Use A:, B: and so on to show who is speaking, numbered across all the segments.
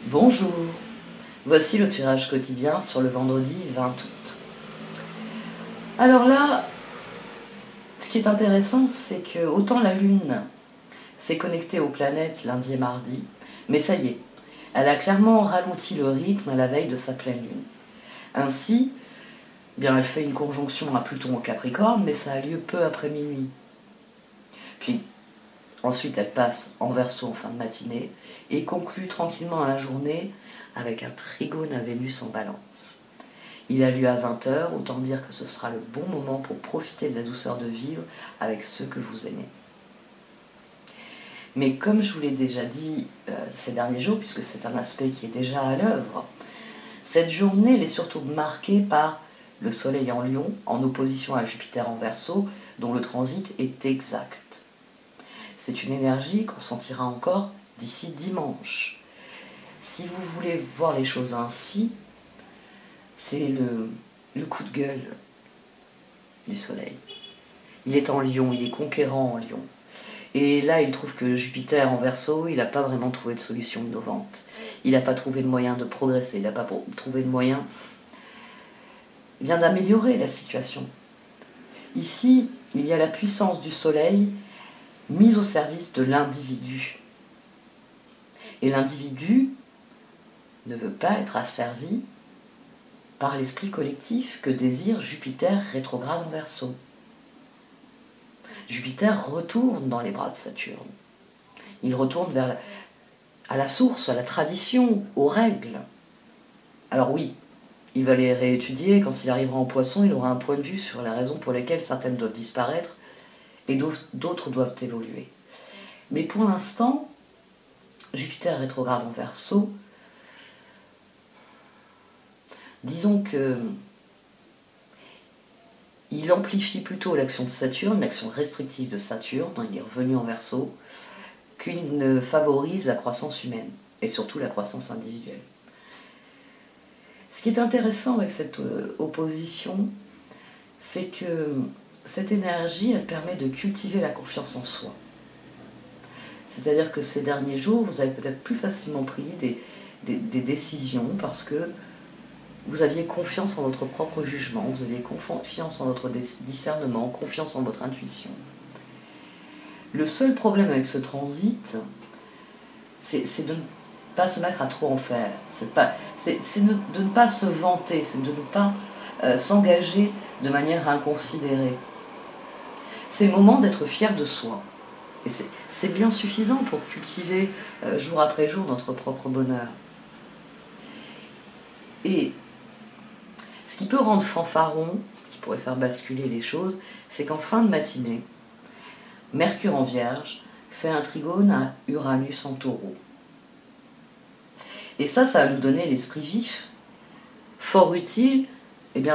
A: Bonjour, voici le tirage quotidien sur le vendredi 20 août. Alors là, ce qui est intéressant, c'est que autant la Lune s'est connectée aux planètes lundi et mardi, mais ça y est, elle a clairement ralenti le rythme à la veille de sa pleine Lune. Ainsi, bien, elle fait une conjonction à Pluton au Capricorne, mais ça a lieu peu après minuit. Puis, ensuite, elle passe en Verseau en fin de matinée et conclut tranquillement la journée avec un trigone à Vénus en Balance. Il a lieu à 20 h, autant dire que ce sera le bon moment pour profiter de la douceur de vivre avec ceux que vous aimez. Mais comme je vous l'ai déjà dit ces derniers jours, puisque c'est un aspect qui est déjà à l'œuvre, cette journée elle est surtout marquée par le Soleil en Lion, en opposition à Jupiter en Verseau, dont le transit est exact. C'est une énergie qu'on sentira encore d'ici dimanche. Si vous voulez voir les choses ainsi, c'est le coup de gueule du Soleil. Il est en Lion, il est conquérant en Lion. Et là, il trouve que Jupiter en Verseau, il n'a pas vraiment trouvé de solution innovante. Il n'a pas trouvé de moyen de progresser, il n'a pas trouvé de moyen d'améliorer la situation. Ici, il y a la puissance du Soleil mise au service de l'individu. Et l'individu ne veut pas être asservi par l'esprit collectif que désire Jupiter rétrograde en Verseau. Jupiter retourne dans les bras de Saturne. Il retourne à la source, à la tradition, aux règles. Alors oui, il va les réétudier. Quand il arrivera en Poisson, il aura un point de vue sur la raison pour laquelle certaines doivent disparaître et d'autres doivent évoluer. Mais pour l'instant, Jupiter rétrograde en Verseau, disons que il amplifie plutôt l'action de Saturne, l'action restrictive de Saturne, il est revenu en Verseau, qu'il ne favorise la croissance humaine, et surtout la croissance individuelle. Ce qui est intéressant avec cette opposition, c'est que cette énergie, elle permet de cultiver la confiance en soi. C'est-à-dire que ces derniers jours, vous avez peut-être plus facilement pris des décisions parce que vous aviez confiance en votre propre jugement, vous aviez confiance en votre discernement, confiance en votre intuition. Le seul problème avec ce transit, c'est de ne pas se mettre à trop en faire. C'est de ne pas se vanter, c'est de ne pas s'engager de manière inconsidérée. C'est le moment d'être fier de soi. Et c'est bien suffisant pour cultiver jour après jour notre propre bonheur. Et ce qui peut rendre fanfaron, qui pourrait faire basculer les choses, c'est qu'en fin de matinée, Mercure en Vierge fait un trigone à Uranus en Taureau. Et ça va nous donner l'esprit vif, fort utile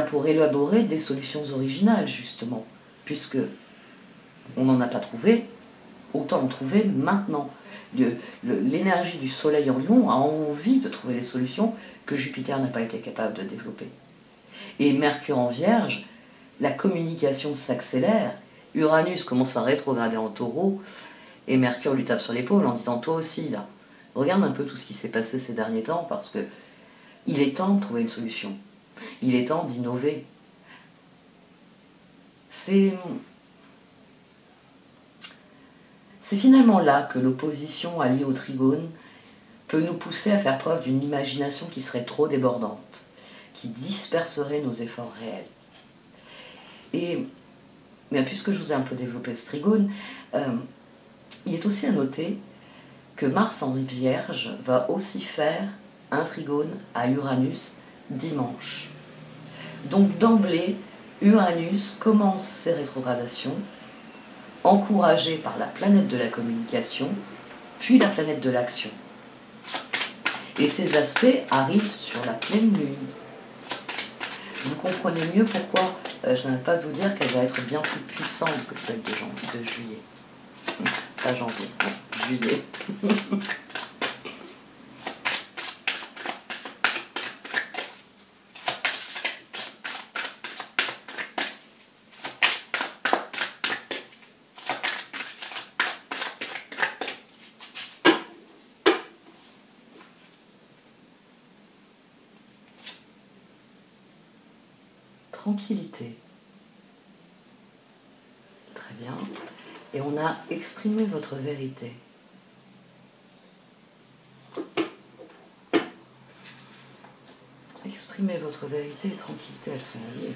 A: pour élaborer des solutions originales, justement, puisque on n'en a pas trouvé, autant en trouver maintenant. L'énergie du Soleil en Lion a envie de trouver les solutions que Jupiter n'a pas été capable de développer. Et Mercure en Vierge, la communication s'accélère, Uranus commence à rétrograder en Taureau, et Mercure lui tape sur l'épaule en disant « Toi aussi, là, regarde un peu tout ce qui s'est passé ces derniers temps, parce que il est temps de trouver une solution. Il est temps d'innover. » C'est finalement là que l'opposition alliée au trigone peut nous pousser à faire preuve d'une imagination qui serait trop débordante, qui disperserait nos efforts réels. Et bien, puisque je vous ai un peu développé ce trigone, il est aussi à noter que Mars en Vierge va aussi faire un trigone à Uranus dimanche. Donc d'emblée, Uranus commence ses rétrogradations, encouragé par la planète de la communication, puis la planète de l'action. Et ces aspects arrivent sur la pleine lune. Vous comprenez mieux pourquoi je n'arrête pas de vous dire qu'elle va être bien plus puissante que celle de juillet. Pas janvier, non, juillet. tranquillité. Très bien. Et on a exprimé votre vérité. Exprimez votre vérité et tranquillité, elles sont liées.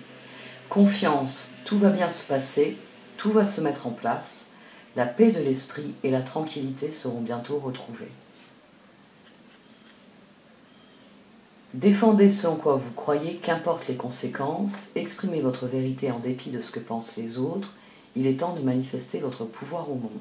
A: Confiance, tout va bien se passer, tout va se mettre en place, la paix de l'esprit et la tranquillité seront bientôt retrouvées. Défendez ce en quoi vous croyez, qu'importe les conséquences, exprimez votre vérité en dépit de ce que pensent les autres, il est temps de manifester votre pouvoir au monde.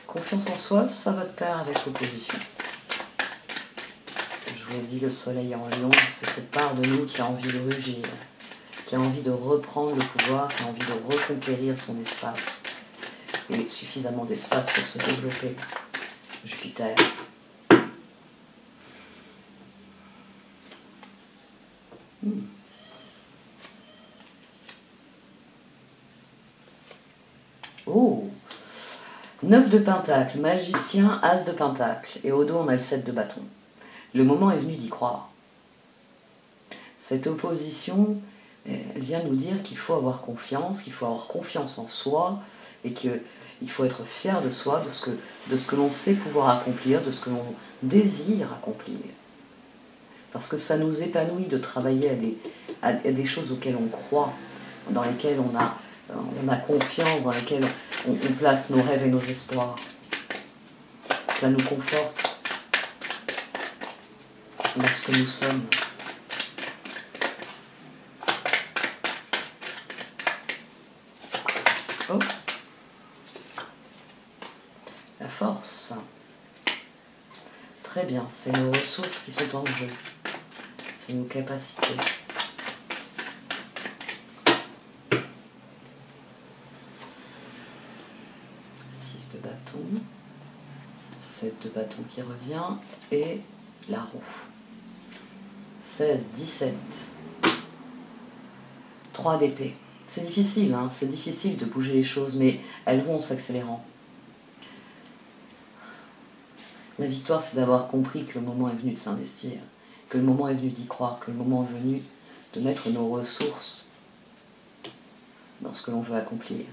A: Confiance en soi, ça va de pair avec l'opposition. Je vous l'ai dit, le soleil en lion, c'est cette part de nous qui a envie de rugir, qui a envie de reprendre le pouvoir, qui a envie de reconquérir son espace. Et suffisamment d'espace pour se développer. Jupiter. Oh, 9 de pentacle, magicien, as de pentacle. Et au dos, on a le 7 de bâton. Le moment est venu d'y croire. Cette opposition, elle vient nous dire qu'il faut avoir confiance en soi, et qu'il faut être fier de soi, de ce que l'on sait pouvoir accomplir, de ce que l'on désire accomplir. Parce que ça nous épanouit de travailler à des choses auxquelles on croit, dans lesquelles on a confiance, dans lesquelles on place nos rêves et nos espoirs. Cela nous conforte dans ce que nous sommes. Oh, la force. Très bien, c'est nos ressources qui sont en jeu. C'est nos capacités. De bâton, 7 de bâton qui revient et la roue. 16, 17, 3 d'épée. C'est difficile, hein, c'est difficile de bouger les choses, mais elles vont en s'accélérant. La victoire, c'est d'avoir compris que le moment est venu de s'investir, que le moment est venu d'y croire, que le moment est venu de mettre nos ressources dans ce que l'on veut accomplir.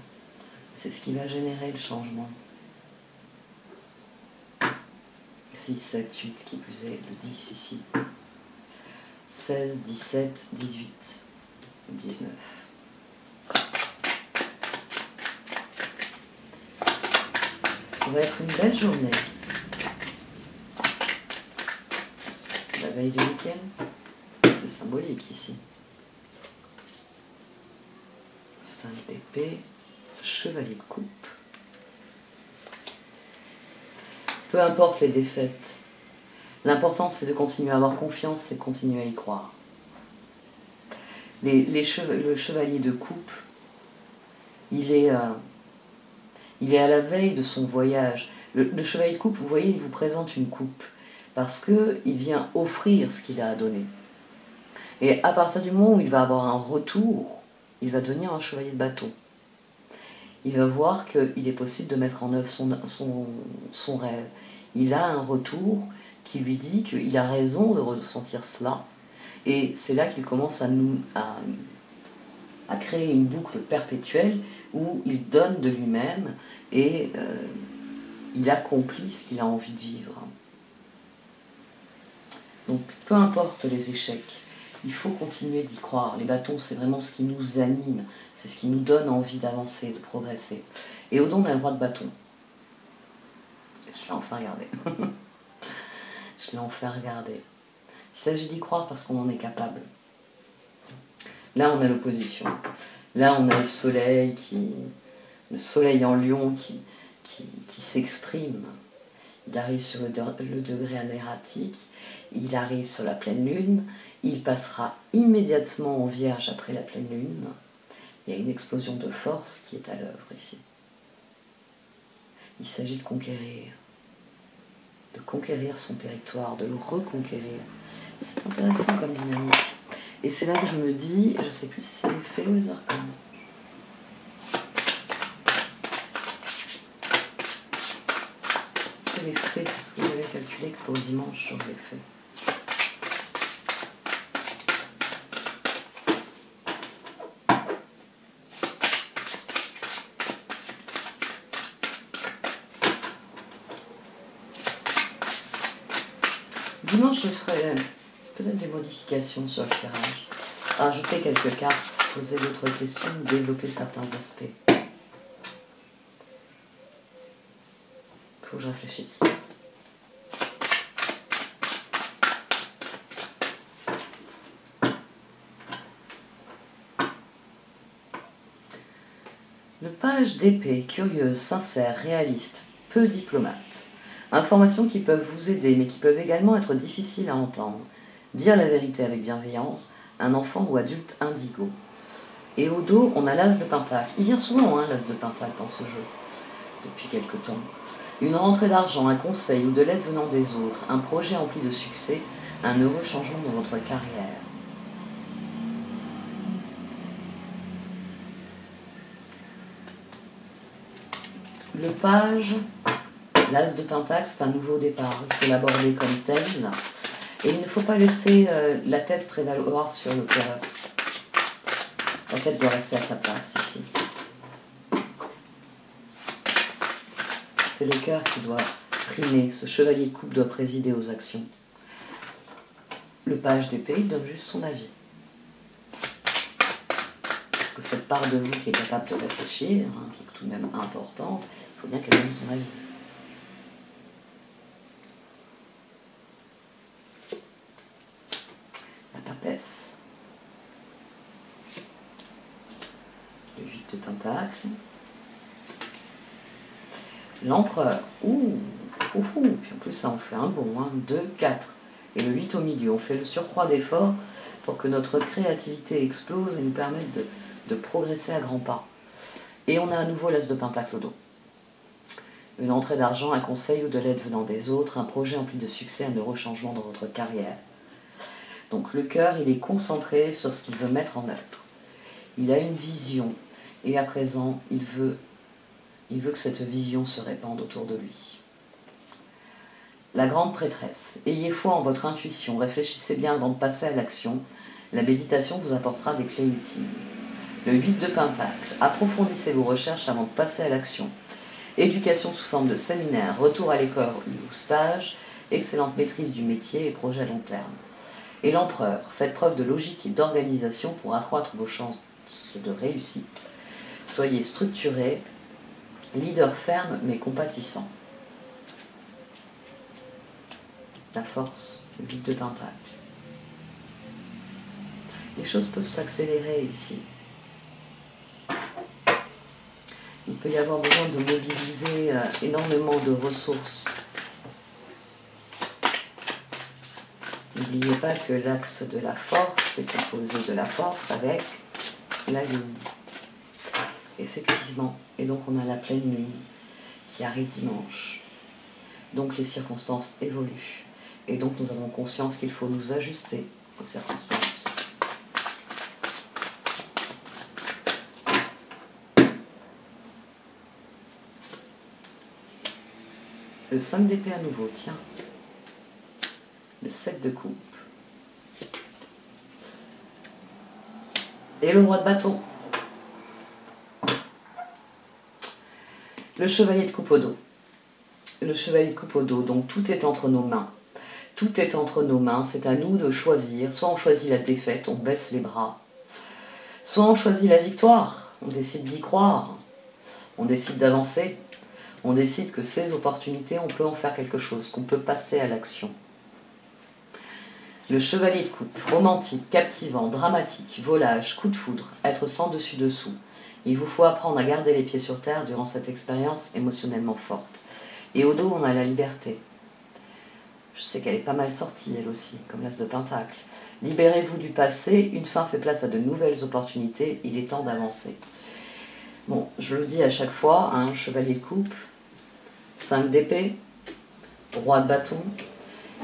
A: C'est ce qui va générer le changement. 6, 7, 8 qui plus est, le 10 ici. 16, 17, 18, 19. Ça va être une belle journée. La veille du week-end, c'est symbolique ici. 5 d'épée, chevalier de coupe. Peu importe les défaites, l'important c'est de continuer à avoir confiance et de continuer à y croire. Le chevalier de coupe, il est à la veille de son voyage. Le chevalier de coupe, vous voyez, il vous présente une coupe parce qu'il vient offrir ce qu'il a à donner. Et à partir du moment où il va avoir un retour, il va devenir un chevalier de bâton. Il va voir qu'il est possible de mettre en œuvre son rêve. Il a un retour qui lui dit qu'il a raison de ressentir cela. Et c'est là qu'il commence à créer une boucle perpétuelle où il donne de lui-même et il accomplit ce qu'il a envie de vivre. Donc peu importe les échecs, il faut continuer d'y croire. Les bâtons, c'est vraiment ce qui nous anime, c'est ce qui nous donne envie d'avancer, de progresser. Et au don, on a le roi de bâton. Je l'ai enfin regardé. Je l'ai enfin regardé. Il s'agit d'y croire parce qu'on en est capable. Là, on a l'opposition. Là, on a le soleil en lion qui s'exprime. Il arrive sur le degré anératique, il arrive sur la pleine lune, il passera immédiatement en vierge après la pleine lune. Il y a une explosion de force qui est à l'œuvre ici. Il s'agit de conquérir son territoire, de le reconquérir. C'est intéressant comme dynamique. Et c'est là que je me dis, je ne sais plus si c'est les fées ou les arcanes. Pour dimanche, j'aurais fait. Dimanche, je ferai peut-être des modifications sur le tirage. Ajouter quelques cartes, poser d'autres questions, développer certains aspects. Faut que je réfléchisse. Le page d'épée, curieuse, sincère, réaliste, peu diplomate. Informations qui peuvent vous aider, mais qui peuvent également être difficiles à entendre. Dire la vérité avec bienveillance, un enfant ou adulte indigo. Et au dos, on a l'as de pentacle. Il vient souvent, l'as de pentacle dans ce jeu, depuis quelque temps. Une rentrée d'argent, un conseil ou de l'aide venant des autres, un projet empli de succès, un heureux changement dans votre carrière. Le page, l'as de pentacle, c'est un nouveau départ. Il faut l'aborder comme tel. Et il ne faut pas laisser la tête prévaloir sur le cœur. La tête doit rester à sa place ici. C'est le cœur qui doit primer. Ce chevalier de coupe doit présider aux actions. Le page d'épée, il donne juste son avis. Parce que cette part de vous qui est capable de réfléchir, qui est tout de même importante, il faut bien qu'elle donne son avis. La papesse. Le 8 de pentacle. L'empereur. Ouh. Puis en plus, ça en fait un bon. 2, 4. Et le 8 au milieu. On fait le surcroît d'effort pour que notre créativité explose et nous permette de progresser à grands pas. Et on a à nouveau l'as de pentacle au dos. Une entrée d'argent, un conseil ou de l'aide venant des autres, un projet empli de succès, un heureux changement dans votre carrière. Donc le cœur, il est concentré sur ce qu'il veut mettre en œuvre. Il a une vision et à présent, il veut que cette vision se répande autour de lui. La grande prêtresse. Ayez foi en votre intuition, réfléchissez bien avant de passer à l'action. La méditation vous apportera des clés utiles. Le 8 de pentacle. Approfondissez vos recherches avant de passer à l'action. Éducation sous forme de séminaire, retour à l'école ou stage, excellente maîtrise du métier et projet à long terme. Et l'empereur. Faites preuve de logique et d'organisation pour accroître vos chances de réussite. Soyez structuré, leader ferme mais compatissant. La force, le 8 de pentacle. Les choses peuvent s'accélérer ici. Il peut y avoir besoin de mobiliser énormément de ressources. N'oubliez pas que l'axe de la force est composé de la force avec la lune. Effectivement. Et donc on a la pleine lune qui arrive dimanche. Donc les circonstances évoluent. Et donc nous avons conscience qu'il faut nous ajuster aux circonstances. Le 5 d'épée à nouveau, tiens. Le 7 de coupe. Et le roi de bâton. Le chevalier de coupe au dos. Le chevalier de coupe au dos, donc tout est entre nos mains. Tout est entre nos mains, c'est à nous de choisir. Soit on choisit la défaite, on baisse les bras. Soit on choisit la victoire, on décide d'y croire. On décide d'avancer. On décide que ces opportunités, on peut en faire quelque chose, qu'on peut passer à l'action. Le chevalier de coupe, romantique, captivant, dramatique, volage, coup de foudre, être sans dessus-dessous. Il vous faut apprendre à garder les pieds sur terre durant cette expérience émotionnellement forte. Et au dos, on a la liberté. Je sais qu'elle est pas mal sortie, elle aussi, comme l'as de pentacle. Libérez-vous du passé, une fin fait place à de nouvelles opportunités, il est temps d'avancer. Bon, je le dis à chaque fois, chevalier de coupe, 5 d'épée, roi de bâton,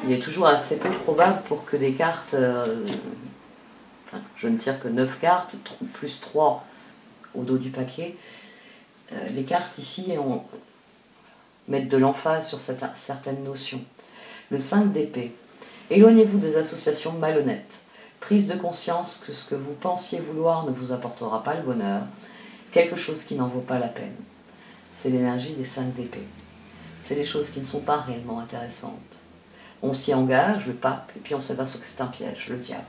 A: il est toujours assez peu probable pour que des cartes, je ne tire que 9 cartes, plus 3 au dos du paquet, les cartes ici mettent de l'emphase sur certaines notions. Le 5 d'épée. Éloignez-vous des associations malhonnêtes. Prise de conscience que ce que vous pensiez vouloir ne vous apportera pas le bonheur, quelque chose qui n'en vaut pas la peine. C'est l'énergie des 5 d'épée. C'est les choses qui ne sont pas réellement intéressantes. On s'y engage, le pape, et puis on s'aperçoit que c'est un piège, le diable.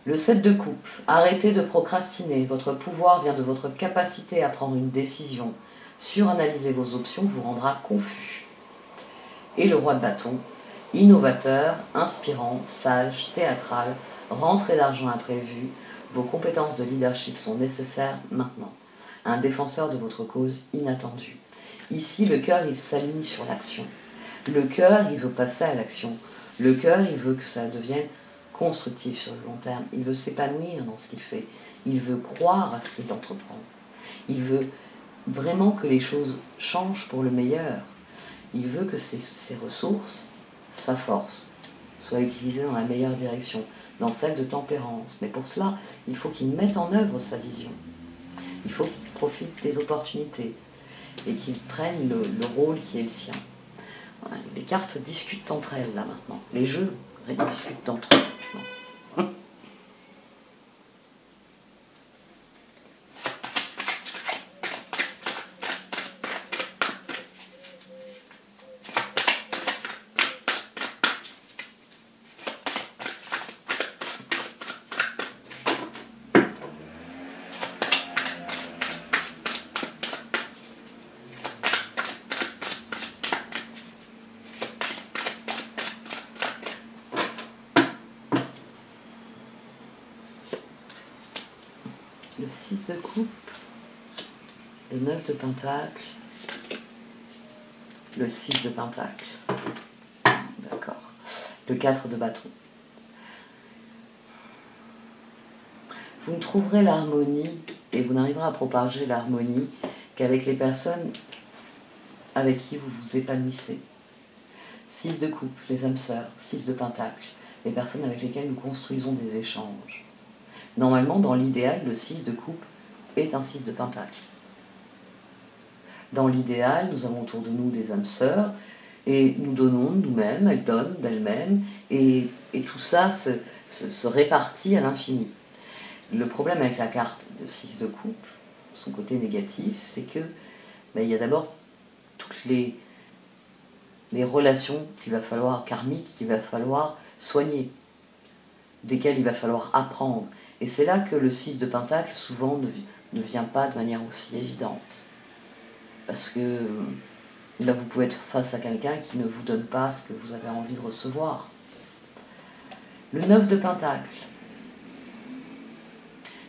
A: Le 7 de coupe. Arrêtez de procrastiner. Votre pouvoir vient de votre capacité à prendre une décision. Suranalyser vos options vous rendra confus. Et le roi de bâton. Innovateur, inspirant, sage, théâtral, rentrée d'argent imprévue. Vos compétences de leadership sont nécessaires maintenant. Un défenseur de votre cause inattendue. Ici, le cœur, il s'aligne sur l'action. Le cœur, il veut passer à l'action. Le cœur, il veut que ça devienne constructif sur le long terme. Il veut s'épanouir dans ce qu'il fait. Il veut croire à ce qu'il entreprend. Il veut vraiment que les choses changent pour le meilleur. Il veut que ses ressources, sa force, soient utilisées dans la meilleure direction, dans celle de tempérance. Mais pour cela, il faut qu'il mette en œuvre sa vision. Il faut qu'il profite des opportunités et qu'il prenne le rôle qui est le sien. Voilà, les cartes discutent entre elles, là, maintenant. Les jeux discutent entre eux. Le 6 de coupe, le 9 de pentacle, le 6 de pentacle, d'accord, le 4 de bâton. Vous ne trouverez l'harmonie et vous n'arriverez à propager l'harmonie qu'avec les personnes avec qui vous vous épanouissez. 6 de coupe, les âmes sœurs, 6 de pentacle, les personnes avec lesquelles nous construisons des échanges. Normalement, dans l'idéal, le 6 de coupe est un 6 de pentacle. Dans l'idéal, nous avons autour de nous des âmes sœurs et nous donnons nous-mêmes, elles donnent d'elles-mêmes et tout ça se répartit à l'infini. Le problème avec la carte de 6 de coupe, son côté négatif, c'est que il y a d'abord toutes les relations qu'il va falloir, karmiques, qu'il va falloir soigner, desquelles il va falloir apprendre. Et c'est là que le 6 de pentacle, souvent, ne vient pas de manière aussi évidente. Parce que là, vous pouvez être face à quelqu'un qui ne vous donne pas ce que vous avez envie de recevoir. Le 9 de pentacle,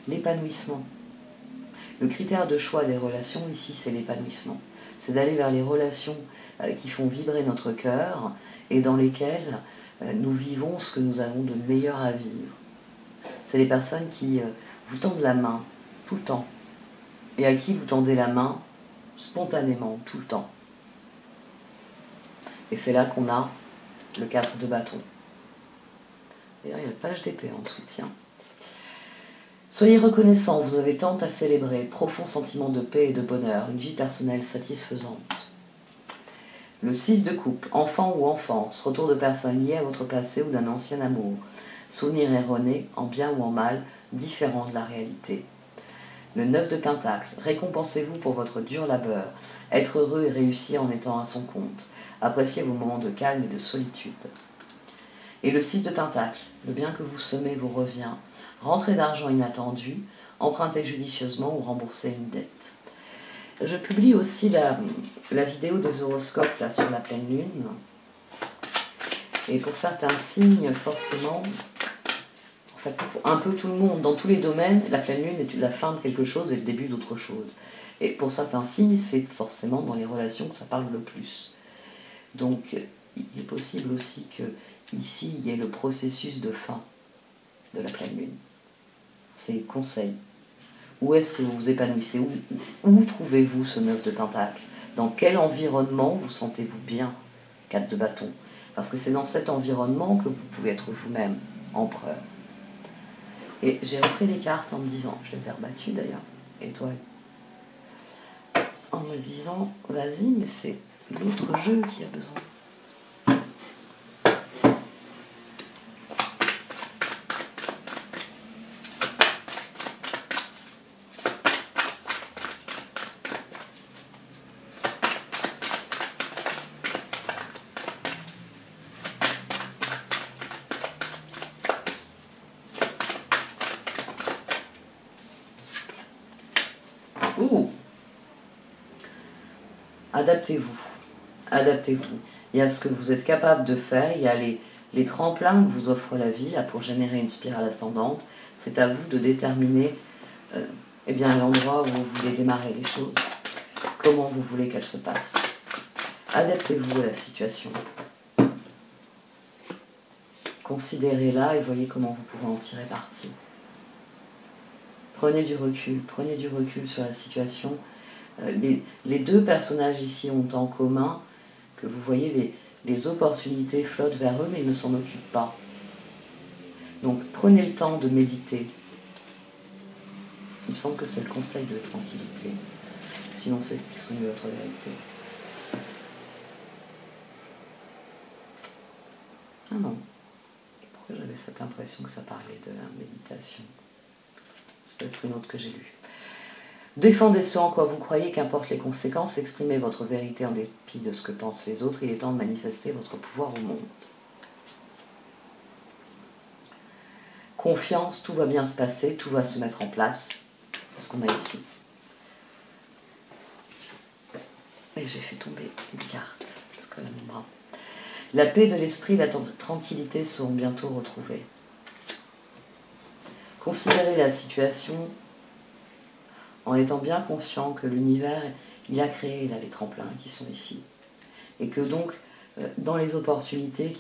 A: l'épanouissement. Le critère de choix des relations, ici, c'est l'épanouissement. C'est d'aller vers les relations qui font vibrer notre cœur et dans lesquelles nous vivons ce que nous avons de meilleur à vivre. C'est les personnes qui vous tendent la main tout le temps et à qui vous tendez la main spontanément tout le temps. Et c'est là qu'on a le 4 de bâton. D'ailleurs, il y a le page d'épée en dessous, tiens. Soyez reconnaissants, vous avez tant à célébrer, profond sentiment de paix et de bonheur, une vie personnelle satisfaisante. Le 6 de coupe, enfant ou enfance, retour de personnes liées à votre passé ou d'un ancien amour, souvenir erroné, en bien ou en mal, différent de la réalité. Le 9 de pentacle, récompensez-vous pour votre dur labeur, être heureux et réussir en étant à son compte, appréciez vos moments de calme et de solitude. Et le 6 de pentacle, le bien que vous semez vous revient, rentrée d'argent inattendue, empruntez judicieusement ou remboursez une dette. Je publie aussi la vidéo des horoscopes là, sur la pleine lune. Et pour certains signes, forcément, en fait, pour un peu tout le monde, dans tous les domaines, la pleine lune est la fin de quelque chose et le début d'autre chose. Et pour certains signes, c'est forcément dans les relations que ça parle le plus. Donc, il est possible aussi que ici, il y ait le processus de fin de la pleine lune. C'est conseil. Où est-ce que vous vous épanouissez? Où trouvez-vous ce 9 de pentacle? Dans quel environnement vous sentez-vous bien? 4 de bâton. Parce que c'est dans cet environnement que vous pouvez être vous-même, empereur. Et j'ai repris les cartes en me disant, je les ai rebattues d'ailleurs, étoile, en me disant, vas-y, mais c'est l'autre jeu qui a besoin. Ouh. Adaptez-vous. Adaptez-vous. Il y a ce que vous êtes capable de faire, il y a les tremplins que vous offre la vie là, pour générer une spirale ascendante. C'est à vous de déterminer eh bien, l'endroit où vous voulez démarrer les choses, comment vous voulez qu'elles se passent. Adaptez-vous à la situation. Considérez-la et voyez comment vous pouvez en tirer parti. Prenez du recul sur la situation. Les deux personnages ici ont en commun que vous voyez les opportunités flottent vers eux, mais ils ne s'en occupent pas. Donc prenez le temps de méditer. Il me semble que c'est le conseil de tranquillité. Sinon, c'est exprimer votre vérité. Ah non. Pourquoi j'avais cette impression que ça parlait de la méditation? Ça doit être une autre que j'ai lue. Défendez ce en quoi vous croyez, qu'importe les conséquences, exprimez votre vérité en dépit de ce que pensent les autres. Il est temps de manifester votre pouvoir au monde. Confiance, tout va bien se passer, tout va se mettre en place. C'est ce qu'on a ici. Et j'ai fait tomber une carte. C'est quand même mon bras. La paix de l'esprit et la tranquillité seront bientôt retrouvées. Considérez la situation en étant bien conscient que l'univers, il a créé là les tremplins qui sont ici. Et que donc, dans les opportunités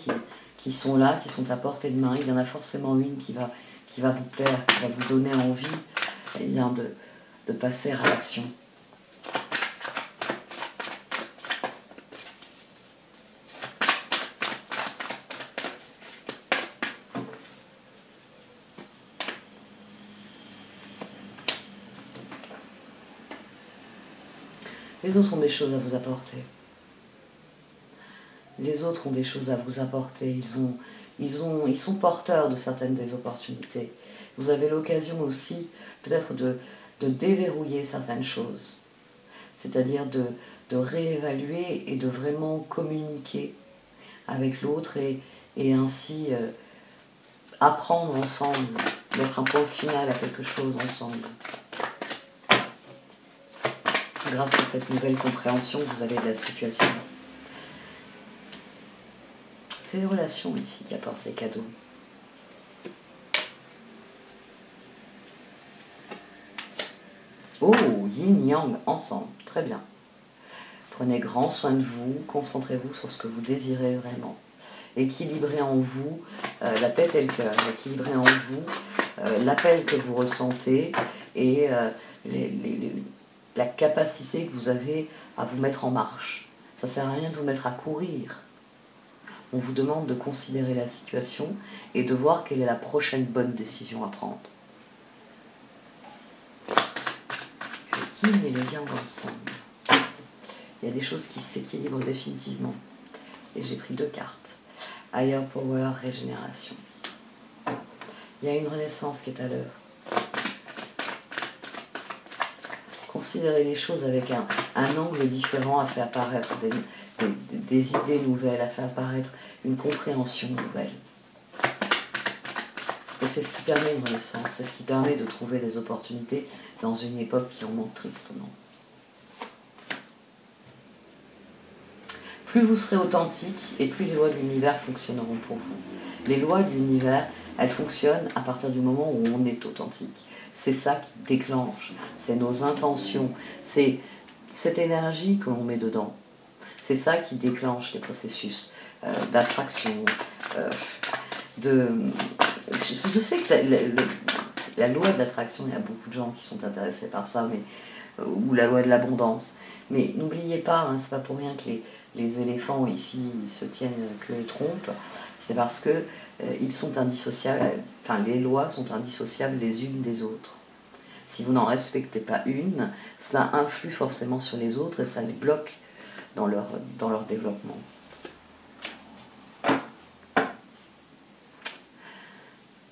A: qui sont là, qui sont à portée de main, il y en a forcément une qui va vous plaire, qui va vous donner envie de passer à l'action. Les autres ont des choses à vous apporter. Les autres ont des choses à vous apporter. Ils sont porteurs de certaines des opportunités. Vous avez l'occasion aussi peut-être de déverrouiller certaines choses. C'est-à-dire de réévaluer et de vraiment communiquer avec l'autre et ainsi apprendre ensemble, mettre un point final à quelque chose ensemble. Grâce à cette nouvelle compréhension, vous avez de la situation. C'est les relations ici qui apportent les cadeaux. Oh, yin-yang ensemble, très bien. Prenez grand soin de vous, concentrez-vous sur ce que vous désirez vraiment. Équilibrez en vous la tête et le cœur, équilibrez en vous l'appel que vous ressentez et la capacité que vous avez à vous mettre en marche. Ça ne sert à rien de vous mettre à courir. On vous demande de considérer la situation et de voir quelle est la prochaine bonne décision à prendre. Le yin et le yang ensemble. Il y a des choses qui s'équilibrent définitivement. Et j'ai pris 2 cartes. Higher Power, régénération. Il y a une renaissance qui est à l'œuvre. Considérer les choses avec un angle différent a fait apparaître des idées nouvelles, a fait apparaître une compréhension nouvelle. Et c'est ce qui permet une renaissance, c'est ce qui permet de trouver des opportunités dans une époque qui en manque tristement. Plus vous serez authentique et plus les lois de l'univers fonctionneront pour vous. Les lois de l'univers, elles fonctionnent à partir du moment où on est authentique. C'est ça qui déclenche, c'est nos intentions, c'est cette énergie que l'on met dedans. C'est ça qui déclenche les processus d'attraction. Je sais que la loi de l'attraction, il y a beaucoup de gens qui sont intéressés par ça, ou la loi de l'abondance. Mais n'oubliez pas, hein, c'est pas pour rien que les éléphants ici ils se tiennent queue et trompe. C'est parce que ils sont indissociables. Enfin, les lois sont indissociables les unes des autres. Si vous n'en respectez pas une, cela influe forcément sur les autres et ça les bloque dans leur développement.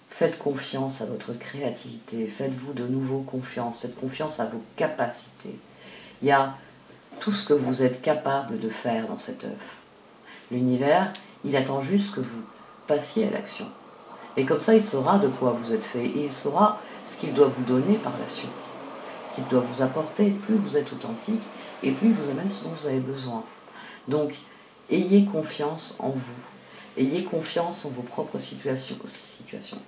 A: Faites confiance à votre créativité, faites-vous de nouveau confiance, faites confiance à vos capacités. Il y a tout ce que vous êtes capable de faire dans cette œuvre. L'univers, il attend juste que vous passiez à l'action. Et comme ça, il saura de quoi vous êtes fait et il saura ce qu'il doit vous donner par la suite. Ce qu'il doit vous apporter, plus vous êtes authentique, et plus il vous amène ce dont vous avez besoin. Donc, ayez confiance en vous. Ayez confiance en vos propres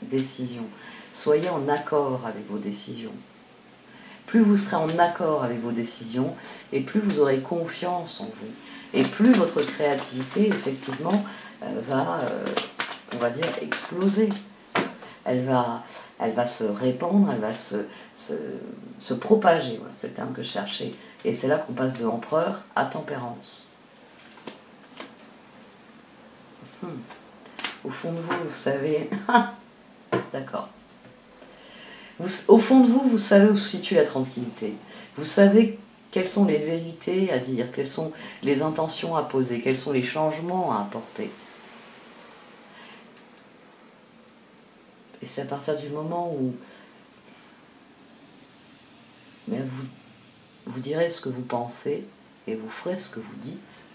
A: décisions. Soyez en accord avec vos décisions. Plus vous serez en accord avec vos décisions, et plus vous aurez confiance en vous. Et plus votre créativité, effectivement, va, on va dire, exploser. Elle va se répandre, elle va se propager. Voilà, c'est le terme que je cherchais. Et c'est là qu'on passe de empereur à tempérance. Au fond de vous, vous savez... D'accord. Au fond de vous, vous savez où se situe la tranquillité. Vous savez quelles sont les vérités à dire, quelles sont les intentions à poser, quels sont les changements à apporter. Et c'est à partir du moment où vous direz ce que vous pensez et vous ferez ce que vous dites,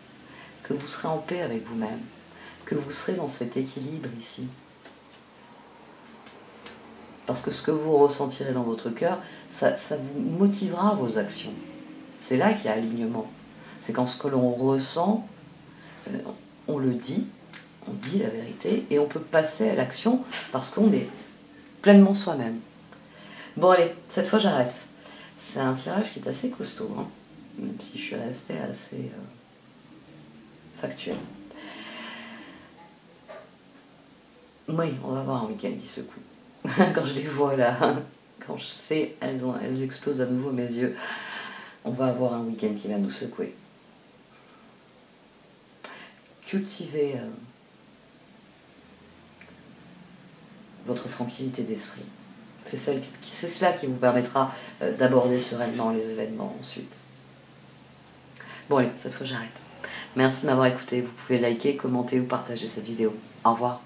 A: que vous serez en paix avec vous-même, que vous serez dans cet équilibre ici. Parce que ce que vous ressentirez dans votre cœur, ça vous motivera vos actions. C'est là qu'il y a alignement. C'est quand ce que l'on ressent, on le dit, on dit la vérité, et on peut passer à l'action parce qu'on est pleinement soi-même. Bon allez, cette fois j'arrête. C'est un tirage qui est assez costaud, hein, même si je suis restée assez factuelle. Oui, on va avoir un week-end qui secoue. Quand je les vois là, quand je sais, elles explosent à nouveau à mes yeux. On va avoir un week-end qui va nous secouer. Cultivez votre tranquillité d'esprit. C'est cela qui vous permettra d'aborder sereinement les événements ensuite. Bon allez, cette fois j'arrête. Merci de m'avoir écouté. Vous pouvez liker, commenter ou partager cette vidéo. Au revoir.